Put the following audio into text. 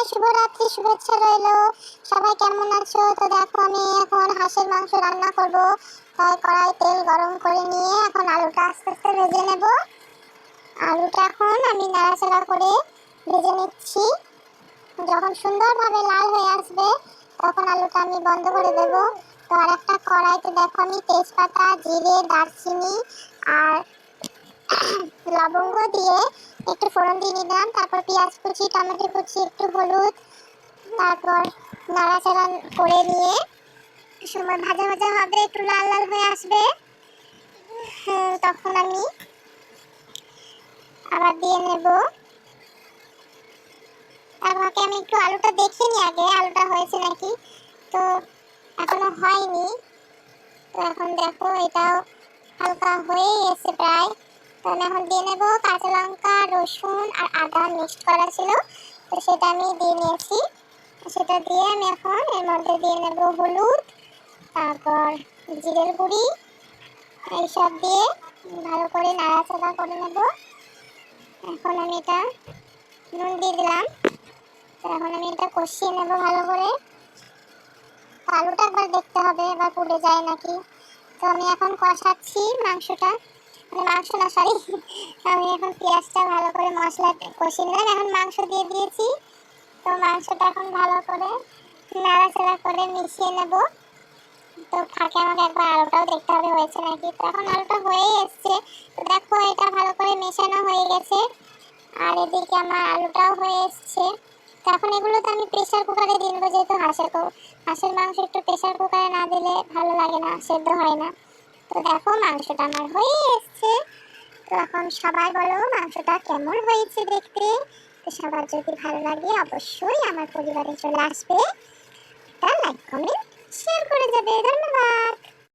শুভরাত্রি, শুভেচ্ছা রইলো। সবাই কেমন আছো? তো দেখো আমি এখন হাঁসের মাংস রান্না করব। তাই কড়াই তেল গরম করে নিয়ে এখন আলুটা আস্তে আস্তে ভেজে নেব। আলুটা এখন আমি নাড়াচাড়া করে ভেজে নিচ্ছি। যখন সুন্দরভাবে লাল হয়ে আসবে তখন আলুটা আমি বন্ধ করে দেব। তো আর একটা কড়াইতে দেখো আমি তেজপাতা, জিরে, দারচিনি আর লবঙ্গ দিয়ে একটু ফোড়ন দিয়ে নিলাম। তারপর পেঁয়াজ কুচি, টমেটো কুচি, একটু হলুদ, তারপর নাড়াচাড়া করে নিয়ে সময় ভাজা ভাজা হবে, একটু লাল লাল হয়ে আসবে। তখন আমি আবার দিয়ে নেব। তারপরে আমি একটু আলুটা দেখে নিই আগে আলুটা হয়েছে নাকি। তো এখনো হয়নি। তো এখন দেখো এটাও হালকা হয়ে এসে প্রায়। তো আমি এখন দিয়ে নেব কাঁচা লঙ্কা, রসুন আর আদা মিক্সড করা ছিল, তো সেটা আমি দিয়ে নিয়েছি। সেটা দিয়ে আমি এখন এর মধ্যে দিয়ে নেব হলুদ, তারপর জিরের গুঁড়ি, এইসব দিয়ে ভালো করে নাড়াচাড়া করে নেব। এখন আমি এটা নুন দিয়ে দিলাম। তো এখন আমি এটা কষিয়ে নেব ভালো করে। আলুটা একবার দেখতে হবে এবার পুড়ে যায় নাকি। তো আমি এখন কষাচ্ছি মাংসটা, মানে মাংস না সরি আমি এখন পেঁয়াজটা ভালো করে মশলা কষিয়ে নিলাম। এখন মাংস দিয়ে দিয়েছি। তো মাংসটা এখন ভালো করে নাড়াচাড়া করে মিশিয়ে নেব। তো ফাঁকে আমাকে একবার আলুটাও দেখতে হবে হয়েছে নাকি। তো এখন আলুটা হয়ে এসছে। তো দেখো এটা ভালো করে মেশানো হয়ে গেছে আর এদিকে আমার আলুটাও হয়ে এসছে। তো এখন এগুলো তো আমি প্রেসার কুকারে দিয়ে দেবো, যেহেতু হাঁসের মাংস একটু প্রেসার কুকারে না দিলে ভালো লাগে না, সেদ্ধ হয় না। তো দেখো মাংসটা আমার হয়ে এসছে। তো এখন সবাই বলো মাংসটা কেমন হয়েছে দেখতে। তো সবার যদি ভালো লাগে অবশ্যই আমার পরিবারে চলে আসবে, তা লাইক কমেন্ট শেয়ার করে যাবে।